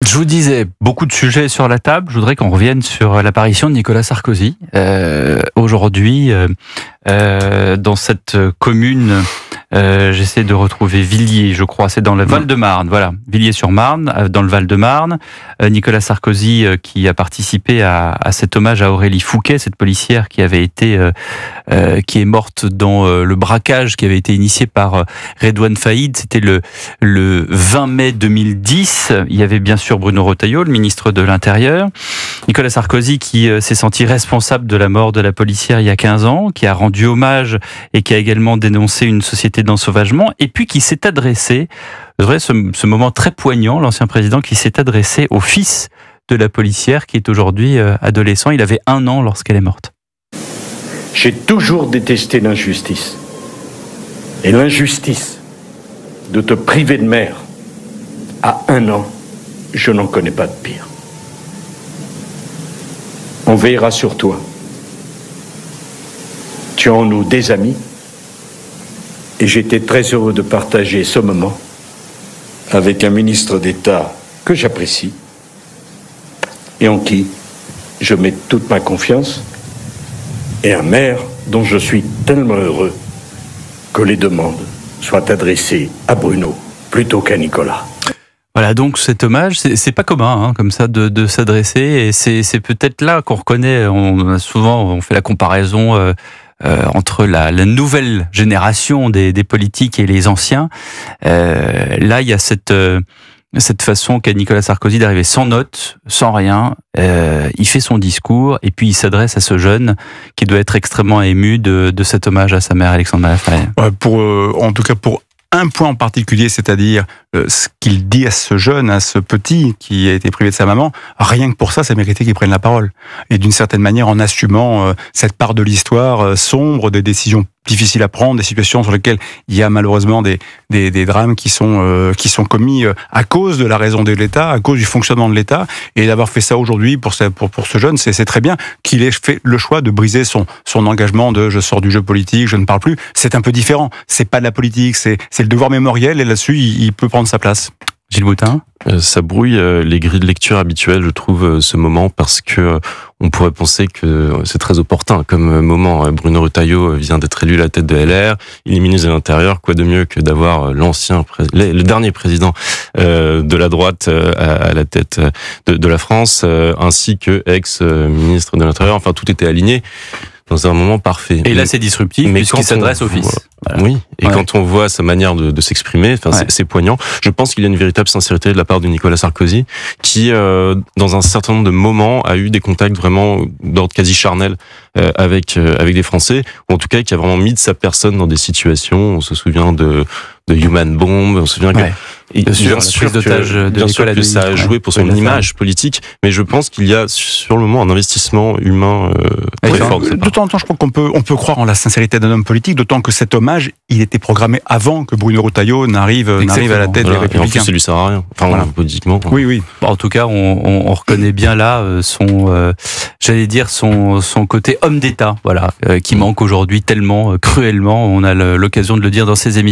Je vous disais, beaucoup de sujets sur la table. Je voudrais qu'on revienne sur l'apparition de Nicolas Sarkozy. Aujourd'hui, dans cette commune, j'essaie de retrouver Villiers, je crois, c'est dans le Val-de-Marne. Voilà, Villiers-sur-Marne, dans le Val-de-Marne. Nicolas Sarkozy qui a participé à cet hommage à Aurélie Fouquet, cette policière qui avait été, qui est morte dans le braquage qui avait été initié par Redouane Faïd. C'était le 20 mai 2010. Il y avait bien sûr Bruno Retailleau, le ministre de l'Intérieur. Nicolas Sarkozy qui s'est senti responsable de la mort de la policière il y a 15 ans, qui a rendu hommage et qui a également dénoncé une société d'ensauvagement, et puis qui s'est adressé, je dirais ce moment très poignant, l'ancien président qui s'est adressé au fils de la policière qui est aujourd'hui adolescent. Il avait 1 an lorsqu'elle est morte. J'ai toujours détesté l'injustice. Et l'injustice de te priver de mère à 1 an, je n'en connais pas de pire. On veillera sur toi. Tu es en nous des amis. Et j'étais très heureux de partager ce moment avec un ministre d'État que j'apprécie et en qui je mets toute ma confiance, et un maire dont je suis tellement heureux que les demandes soient adressées à Bruno plutôt qu'à Nicolas. Voilà, donc cet hommage, c'est pas commun comme ça de s'adresser, et c'est peut-être là qu'on reconnaît, on fait la comparaison entre la nouvelle génération des politiques et les anciens. Là, il y a cette façon qu'a Nicolas Sarkozy d'arriver sans notes, sans rien. Il fait son discours et puis il s'adresse à ce jeune qui doit être extrêmement ému de cet hommage à sa mère Alexandra Lafayette. En tout cas pour un point en particulier, c'est-à-dire ce qu'il dit à ce jeune, à ce petit qui a été privé de sa maman, rien que pour ça, ça méritait qu'il prenne la parole. Et d'une certaine manière, en assumant cette part de l'histoire sombre, des décisions difficiles à prendre, des situations sur lesquelles il y a malheureusement des drames qui sont commis à cause de la raison de l'État, à cause du fonctionnement de l'État, et d'avoir fait ça aujourd'hui pour ce jeune, c'est très bien qu'il ait fait le choix de briser son engagement de je sors du jeu politique, je ne parle plus. C'est un peu différent. C'est pas de la politique, c'est le devoir mémoriel, et là-dessus, il peut prendre sa place. Gilles Boutin. Ça brouille les grilles de lecture habituelles, je trouve, ce moment, parce que on pourrait penser que c'est très opportun comme moment. Bruno Retailleau vient d'être élu à la tête de LR, il est ministre de l'Intérieur, quoi de mieux que d'avoir le dernier président de la droite à la tête de la France, ainsi que ex-ministre de l'Intérieur. Enfin, tout était aligné dans un moment parfait. Et là, c'est disruptif, puisqu'il s'adresse au fils. Voilà. Oui, et quand on voit sa manière de s'exprimer, c'est poignant. Je pense qu'il y a une véritable sincérité de la part de Nicolas Sarkozy, qui, dans un certain nombre de moments, a eu des contacts vraiment d'ordre quasi charnel avec des Français, ou en tout cas qui a vraiment mis de sa personne dans des situations. On se souvient de Human Bomb, on se souvient que bien sûr que ça a joué pour son image politique, mais je pense qu'il y a sur le moment un investissement humain très fort. De temps en temps, je crois qu'on peut croire en la sincérité d'un homme politique, d'autant que cet hommage, il était programmé avant que Bruno Retailleau n'arrive à la tête des Républicains. Et en plus, ça lui sert à rien. Enfin, politiquement. Oui. Bon, en tout cas, on reconnaît bien là son côté homme d'État, qui manque aujourd'hui tellement cruellement. On a l'occasion de le dire dans ces émissions.